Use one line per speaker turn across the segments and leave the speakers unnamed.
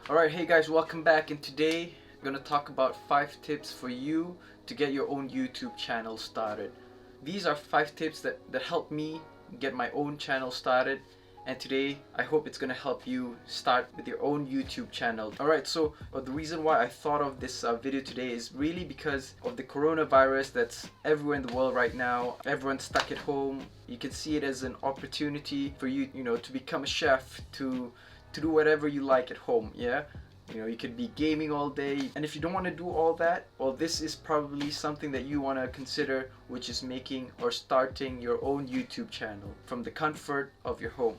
Alright, hey guys, welcome back, and today I'm gonna talk about 5 tips for you to get your own YouTube channel started. These are 5 tips that help me get my own channel started, and today I hope it's gonna help you start with your own YouTube channel. Alright, so the reason why I thought of this video today is really because of the coronavirus that's everywhere in the world right now. Everyone's stuck at home. You can see it as an opportunity for you, to become a chef, to do whatever you like at home. You could be gaming all day, and if you don't want to do all that, well, this is probably something that you want to consider, which is making or starting your own YouTube channel from the comfort of your home.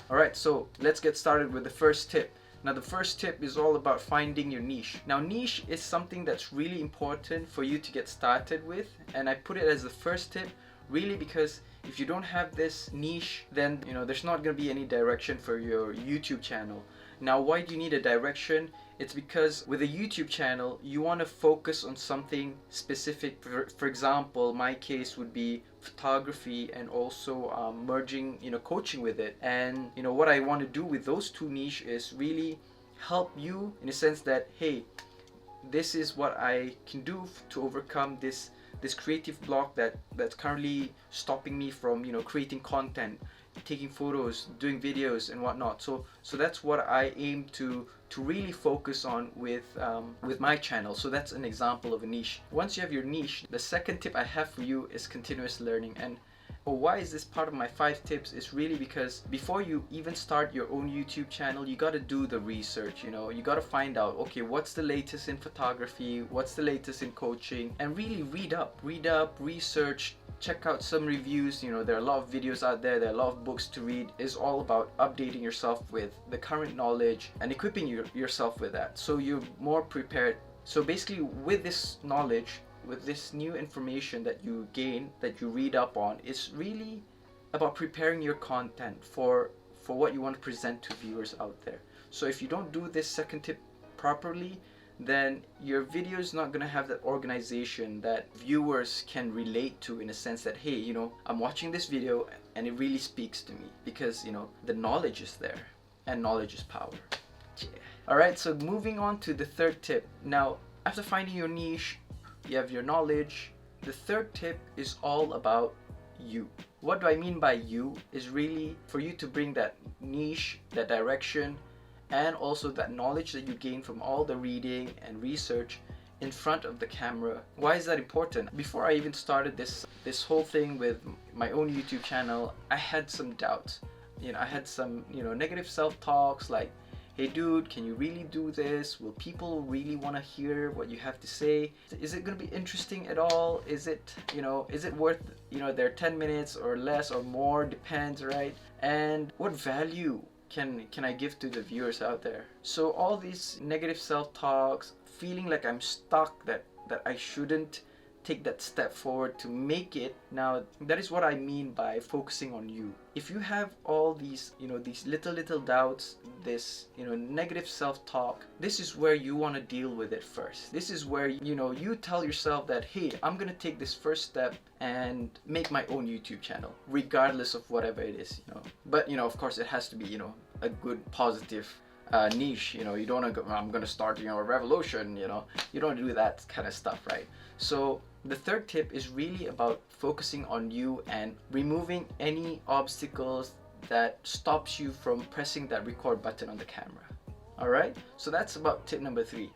Alright, so let's get started with the first tip. Now, the first tip is all about finding your niche. Now, niche is something that's really important for you to get started with, and I put it as the first tip really because if you don't have this niche, then there's not going to be any direction for your YouTube channel. Now, why do you need a direction? It's because with a YouTube channel, you want to focus on something specific. For example, my case would be photography and also merging coaching with it. And what I want to do with those two niche is really help you in a sense that, hey, this is what I can do to overcome this creative block that's currently stopping me from creating content, taking photos, doing videos and whatnot. So that's what I aim to really focus on with my channel. So that's an example of a niche. Once you have your niche, the second tip I have for you is continuous learning. And why is this part of my 5 tips? Is really because before you even start your own YouTube channel, you got to do the research. You got to find out, okay, what's the latest in photography, what's the latest in coaching, and really read up, research, check out some reviews. There are a lot of videos out there, there are a lot of books to read. It's all about updating yourself with the current knowledge and equipping yourself with that, so you're more prepared. So basically, with this knowledge, with this new information that you gain, that you read up on, it's really about preparing your content for what you want to present to viewers out there. So if you don't do this second tip properly, then your video is not going to have that organization that viewers can relate to, in a sense that, hey, I'm watching this video and it really speaks to me because the knowledge is there, and knowledge is power. Yeah. Alright, so moving on to the third tip. Now, after finding your niche, you have your knowledge. The third tip is all about you. What do I mean by you? Is really for you to bring that niche, that direction, and also that knowledge that you gain from all the reading and research in front of the camera. Why is that important? Before I even started this whole thing with my own YouTube channel, I had some doubts. I had some negative self-talks like, hey dude, can you really do this? Will people really want to hear what you have to say? Is it going to be interesting at all? Is it worth their 10 minutes or less or more? Depends, right? And what value can I give to the viewers out there? So all these negative self-talks, feeling like I'm stuck, that I shouldn't take that step forward to make it. Now, that is what I mean by focusing on you. If you have all these these little doubts, this negative self-talk, this is where you want to deal with it first. This is where you tell yourself that, hey, I'm gonna take this first step and make my own YouTube channel, regardless of whatever it is. But of course it has to be a good positive niche. You don't want to go, I'm gonna start a revolution. You don't want to do that kind of stuff, right? So the third tip is really about focusing on you and removing any obstacles that stops you from pressing that record button on the camera. Alright, so that's about tip number 3.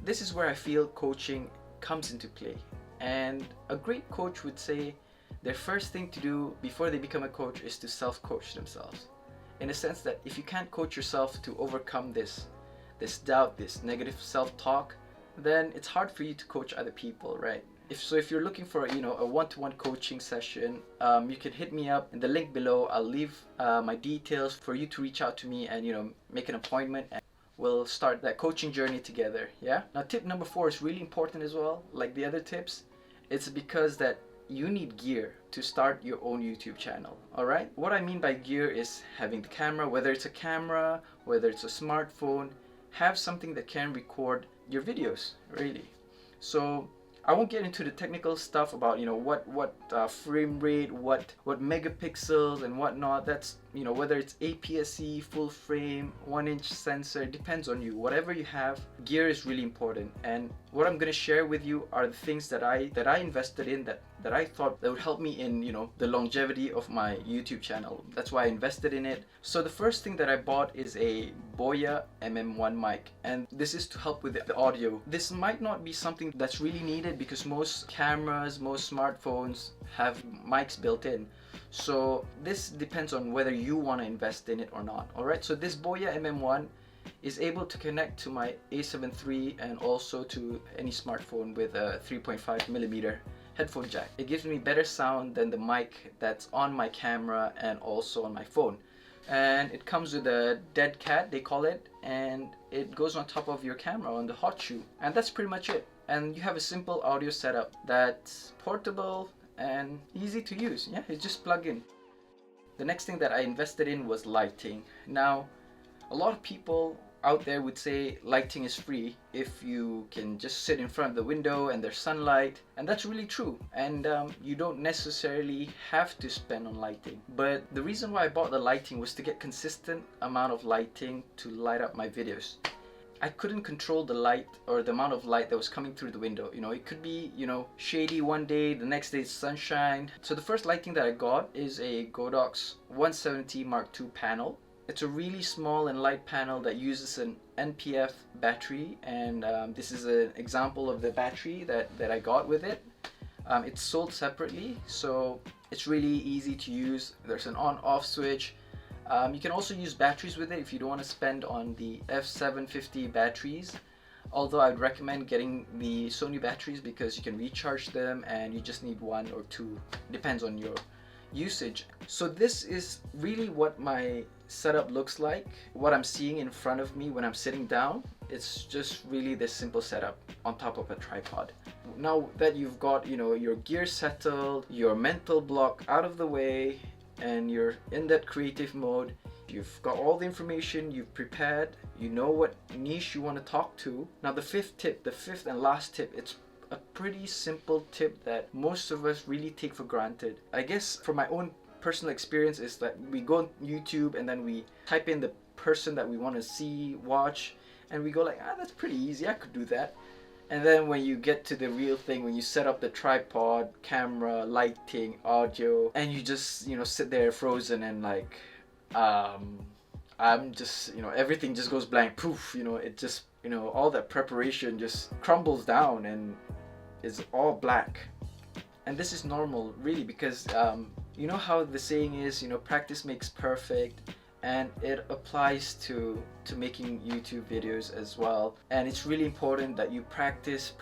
This is where I feel coaching comes into play, and a great coach would say their first thing to do before they become a coach is to self-coach themselves, in a sense that if you can't coach yourself to overcome this doubt, this negative self-talk, then it's hard for you to coach other people, right? If you're looking for a one-to-one coaching session, you can hit me up in the link below. I'll leave my details for you to reach out to me and make an appointment, and we'll start that coaching journey together. Yeah. Now, tip number 4 is really important as well, like the other tips. It's because that you need gear to start your own YouTube channel. Alright, what I mean by gear is having the camera, whether it's a camera, whether it's a smartphone. Have something that can record your videos, really. So I won't get into the technical stuff about, you know, what frame rate, what megapixels and whatnot. That's, you know, whether it's APS-C, full frame, 1-inch sensor, it depends on you. Whatever you have, gear is really important. And what I'm gonna share with you are the things that I invested in, that I thought that would help me in, you know, the longevity of my YouTube channel. That's why I invested in it. So the first thing that I bought is a Boya MM1 mic, and this is to help with the audio. This might not be something that's really needed because most cameras, most smartphones have mics built in. So this depends on whether you want to invest in it or not. Alright, so this Boya MM1 is able to connect to my A7 III and also to any smartphone with a 3.5mm headphone jack. It gives me better sound than the mic that's on my camera and also on my phone. And it comes with a dead cat, they call it, and it goes on top of your camera on the hot shoe. And that's pretty much it. And you have a simple audio setup that's portable and easy to use. Yeah, it's just plug in. The next thing that I invested in was lighting. Now, a lot of people out there would say lighting is free if you can just sit in front of the window and there's sunlight, and that's really true. And you don't necessarily have to spend on lighting. But the reason why I bought the lighting was to get consistent amount of lighting to light up my videos. I couldn't control the light or the amount of light that was coming through the window. You know, it could be, you know, shady one day, the next day it's sunshine. So the first lighting that I got is a Godox 170 Mark II panel. It's a really small and light panel that uses an NPF battery, and this is an example of the battery that I got with it. It's sold separately, so it's really easy to use. There's an on-off switch. You can also use batteries with it if you don't want to spend on the F750 batteries, although I'd recommend getting the Sony batteries because you can recharge them and you just need 1 or 2, depends on your usage. So this is really what my setup looks like, what I'm seeing in front of me when I'm sitting down. It's just really this simple setup on top of a tripod. Now that you've got, you know, your gear settled, your mental block out of the way, and you're in that creative mode, you've got all the information, you've prepared, you know what niche you want to talk to. Now the fifth and last tip, it's a pretty simple tip that most of us really take for granted. I guess from my own personal experience is that we go on YouTube and then we type in the person that we want to see, watch, and we go like, that's pretty easy, I could do that. And then when you get to the real thing, when you set up the tripod, camera, lighting, audio, and you just, you know, sit there frozen and like, I'm just, you know, everything just goes blank, poof, you know, it just, you know, all that preparation just crumbles down and is all black. And this is normal, really, because you know how the saying is, you know, practice makes perfect, and it applies to making YouTube videos as well. And it's really important that you practice.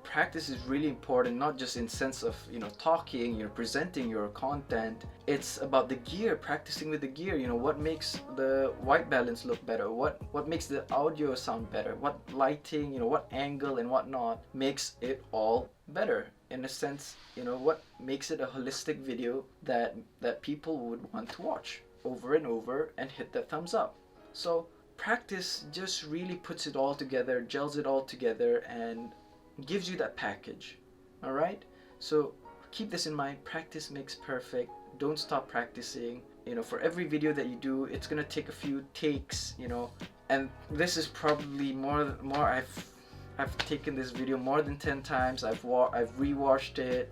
Practice is really important, not just in sense of, you know, talking, you know, presenting your content. It's about the gear, practicing with the gear. You know, what makes the white balance look better, what makes the audio sound better, what lighting, you know, what angle and whatnot makes it all better. In a sense, you know, what makes it a holistic video that people would want to watch over and over and hit that thumbs up. So practice just really puts it all together, gels it all together, and gives you that package. All right, so keep this in mind. Practice makes perfect. Don't stop practicing. You know, for every video that you do, it's gonna take a few takes, you know, and this is probably more I've taken this video more than 10 times. I've rewatched it.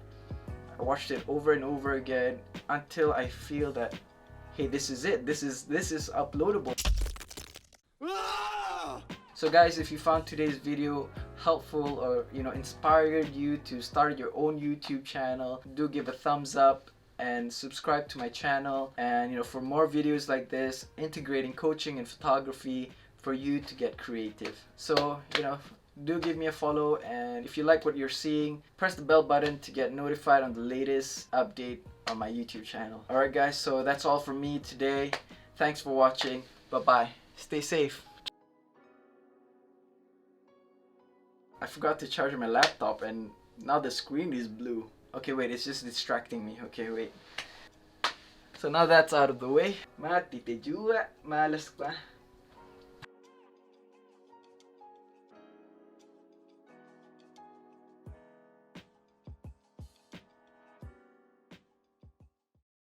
I watched it over and over again until I feel that, hey, this is it. This is uploadable. So guys, if you found today's video helpful or, you know, inspired you to start your own YouTube channel, do give a thumbs up and subscribe to my channel. And, you know, for more videos like this, integrating coaching and photography for you to get creative. So, you know, do give me a follow, and if you like what you're seeing, press the bell button to get notified on the latest update on my YouTube channel. Alright guys, so that's all from me today. Thanks for watching. Bye bye. Stay safe. I forgot to charge my laptop and now the screen is blue. Okay, wait, it's just distracting me. Okay, wait. So now that's out of the way. Mati te juga, malas pa.